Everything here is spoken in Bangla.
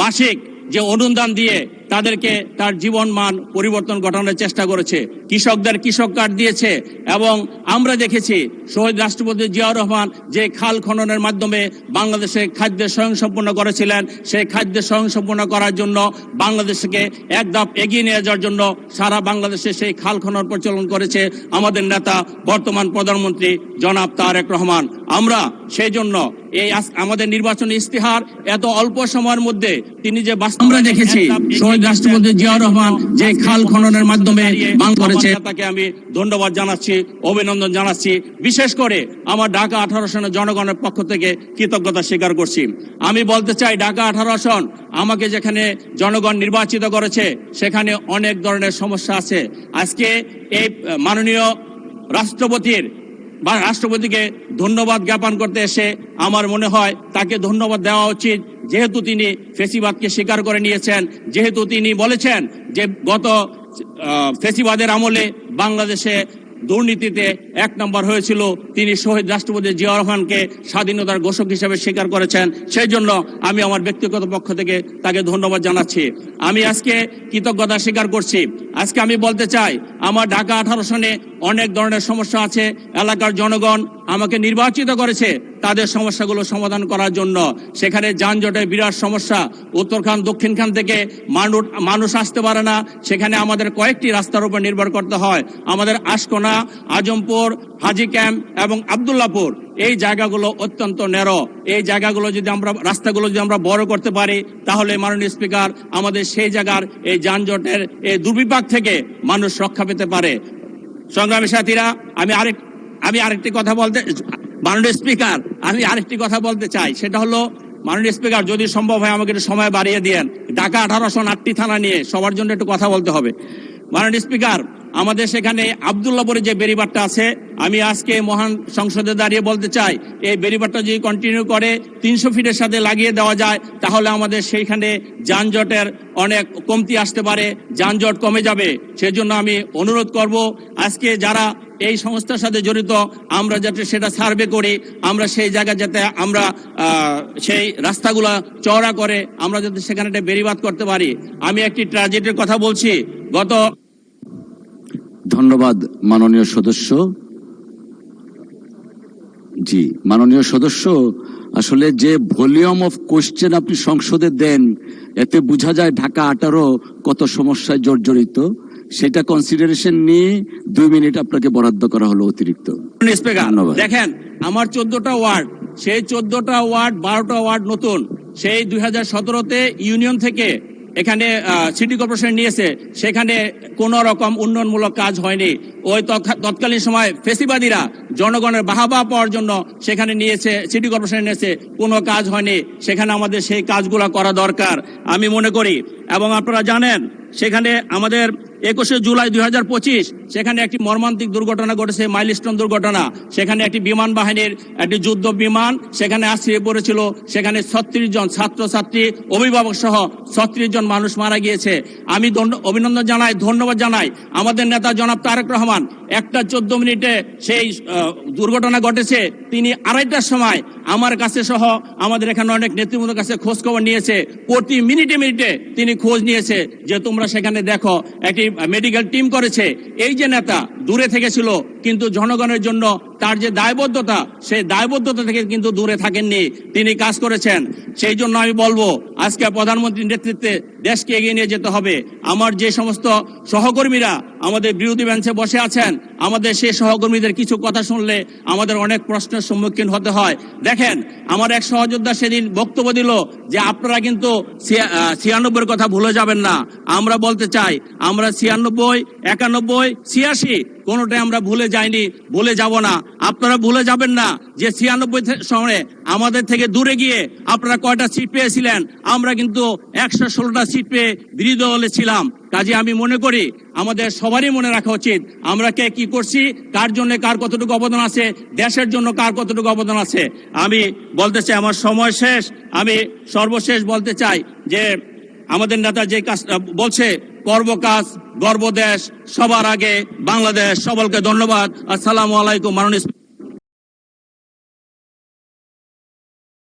মাসিক যে অনুদান দিয়ে তাদেরকে তার জীবন মান পরিবর্তন ঘটানোর চেষ্টা করেছে, কৃষকদের কৃষক কার্ড দিয়েছে। এবং আমরা দেখেছি শহীদ রাষ্ট্রপতি জিয়াউর রহমান যে খাল খননের মাধ্যমে বাংলাদেশে খাদ্য স্বয়ংসম্পূর্ণ করেছিলেন, সেই খাদ্য স্বয়ংসম্পূর্ণ করার জন্য বাংলাদেশকে এক ধাপ এগিয়ে নিয়ে যাওয়ার জন্য সারা বাংলাদেশে সেই খাল খনন প্রচলন করেছে আমাদের নেতা বর্তমান প্রধানমন্ত্রী জনাব তারেক রহমান। আমরা সেই জন্য এই আমাদের নির্বাচনী ইস্তিহার এত অল্প সময়ের মধ্যে তিনি যে আমরা দেখেছি শহীদ রাষ্ট্রপতি জিয়াউর রহমান যে খাল খননের মাধ্যমে করেছে, তাকে আমি ধন্যবাদ জানাচ্ছি, অভিনন্দন জানাচ্ছি। বিশেষ করে আমার ঢাকা 18 আসনের জনগণের পক্ষ থেকে কৃতজ্ঞতা স্বীকার করছি। আমি বলতে চাই, ঢাকা 18 আসন আমাকে যেখানে জনগণ নির্বাচিত করেছে সেখানে অনেক ধরনের সমস্যা আছে। আজকে এই মাননীয় রাষ্ট্রপতিকে ধন্যবাদ জ্ঞাপন করতে এসে আমার মনে হয় তাকে ধন্যবাদ দেওয়া উচিত, যেহেতু তিনি ফ্যাসিবাদকে স্বীকার করে নিয়েছেন, যেহেতু তিনি বলেছেন যে গত ফ্যাসিবাদের আমলে বাংলাদেশে দুর্নীতিতে 1 নম্বর হয়েছিল, তিনি শহীদ রাষ্ট্রপতি জিয়াউর রহমানকে স্বাধীনতার ঘোষক হিসেবে স্বীকার করেছেন। সেই জন্য আমি আমার ব্যক্তিগত পক্ষ থেকে তাকে ধন্যবাদ জানাচ্ছি। আমি আজকে কৃতজ্ঞতা স্বীকার করছি। আজকে আমি বলতে চাই, আমার ঢাকা 18 আসনে অনেক ধরনের সমস্যা আছে। এলাকার জনগণ আমাকে নির্বাচিত করেছে তাদের সমস্যাগুলো সমাধান করার জন্য। সেখানে যানজটের বিরাট সমস্যা, উত্তরখান দক্ষিণখান থেকে মানুষ আসতে পারে না। সেখানে আমাদের কয়েকটি রাস্তার উপর নির্ভর করতে হয়। আমাদের আশকোনা, আজমপুর, হাজি ক্যাম্প এবং আব্দুল্লাহপুর, এই জায়গাগুলো অত্যন্ত ন্যারো। এই জায়গাগুলো যদি রাস্তাগুলো যদি আমরা বড় করতে পারি, তাহলে মাননীয় স্পিকার আমাদের সেই জায়গার এই যানজটের এই দুর্বিপাক থেকে মানুষ রক্ষা পেতে পারে। সংগ্রামী সাথীরা, আমি আরেকটি কথা বলতে, মাননীয় স্পিকার আমি আরেকটি কথা বলতে চাই। সেটা হলো, মাননীয় স্পিকার যদি সম্ভব হয় আমাকে একটু সময় বাড়িয়ে দিয়েন। ঢাকা 18 আসন 8টি থানা নিয়ে সবার জন্য একটু কথা বলতে হবে। মাননীয় স্পিকার, আমাদের সেখানে আব্দুল্লাহপুরে যে বেরিবারটা আছে, আমি আজকে মহান সংসদে দাঁড়িয়ে বলতে চাই, এই বেরিবারটা যদি কন্টিনিউ করে 300 ফিটের সাথে লাগিয়ে দেওয়া যায়, তাহলে আমাদের সেইখানে যানজটের অনেক কমতি আসতে পারে, যানজট কমে যাবে। সেজন্য আমি অনুরোধ করব, আজকে যারা এই সংস্থার সাথে জড়িত, আমরা যাতে সেটা সার্ভে করি, আমরা সেই জায়গায় যাতে আমরা সেই রাস্তাগুলা চওড়া করে আমরা যাতে সেখানে একটা বেরিবাদ করতে পারি। আমি একটি ট্র্যাজেডির কথা বলছি। ধন্যবাদ মাননীয় সদস্য। জি, মাননীয় সদস্য, আসলে যে ভলিউম অফ কোশ্চেন আপনি সংসদে দেন, এতে বোঝা যায় ঢাকা 18 কত সমস্যায় জর্জরিত। সেটা কনসিডারেশন নিয়ে 2 মিনিট আপনাকে বরাদ্দ করা হলো অতিরিক্ত। দেখেন, আমার 14টা ওয়ার্ড, সেই 14টা ওয়ার্ড 12টা ওয়ার্ড নতুন। সেই 2017-তে ইউনিয়ন থেকে এখানে সিটি কর্পোরেশন নিয়েছে, সেখানে কোন রকম উন্নয়নমূলক কাজ হয়নি। ওই তৎকালীন সময় ফেসিবাদীরা জনগণের বাহাবা পাওয়ার জন্য সেখানে নিয়েছে, সিটি কর্পোরেশন নিয়েছে, কোনো কাজ হয়নি। সেখানে আমাদের সেই কাজগুলো করা দরকার আমি মনে করি। এবং আপনারা জানেন, সেখানে আমাদের 21শে জুলাই 2025 সেখানে একটি মর্মান্তিক দুর্ঘটনা ঘটেছে, মাইলস্টোন দুর্ঘটনা। সেখানে একটি বিমান বাহিনীর একটি যুদ্ধ বিমান সেখানে আশ্রয় পড়েছিল। সেখানে 36 জন ছাত্রছাত্রী, অভিভাবক সহ 36 জন মানুষ মারা গিয়েছে। আমি অভিনন্দন জানাই, ধন্যবাদ জানাই আমাদের নেতা জনাব তারেক রহমান। 1টা 14 মিনিটে সেই দুর্ঘটনা ঘটেছে, তিনি 2:30টার সময় আমার কাছে সহ আমাদের এখানে অনেক নেতৃবৃন্দের কাছে খোঁজ খবর নিয়েছে। প্রতি মিনিটে মিনিটে তিনি খোঁজ নিয়েছে যে তোমরা সেখানে দেখো, একটি মেডিকেল টিম করেছে। এই যে নেতা দূরে থেকে ছিল, কিন্তু জনগণের জন্য তার যে দায়বদ্ধতা, সেই দায়বদ্ধতা থেকে কিন্তু দূরে থাকেননি, তিনি কাজ করেছেন। সেই জন্য আমি বলবো, আজকে প্রধানমন্ত্রীর নেতৃত্বে দেশকে এগিয়ে নিয়ে যেতে হবে। আমার যে সমস্ত সহকর্মীরা আমাদের বিরোধী বেঞ্চে বসে আছেন, আমাদের সেই সহকর্মীদের কিছু কথা শুনলে আমাদের অনেক প্রশ্নের সম্মুখীন হতে হয়। দেখেন, আমার এক সহযোদ্ধা সেদিন বক্তব্য দিল যে আপনারা কিন্তু 96-এর কথা ভুলে যাবেন না। আমরা বলতে চাই, আমরা 96, 91, 86 কোনোটাই আমরা ভুলে যাইনি, ভুলে যাব না। আপনারা ভুলে যাবেন না যে 96 সময়ে আমাদের থেকে দূরে গিয়ে আপনারা কয়টা সিট পেয়েছিলেন। আমরা কিন্তু 116টা সিট পেয়ে বিরোধী দলে ছিলাম। কাজে আমি মনে করি আমাদের সবারই মনে রাখা উচিত, আমরা কে কি করছি, কার জন্য কার কতটুকু অবদান আছে, দেশের জন্য কার কতটুকু অবদান আছে। আমি বলতে চাই, আমার সময় শেষ। আমি সর্বশেষ বলতে চাই যে আমাদের নেতা যে কাজ বলছে, করব কাজ, গর্ব দেশ, সবার আগে বাংলাদেশ। সকলকে ধন্যবাদ। আসসালামু আলাইকুম। মাননীয়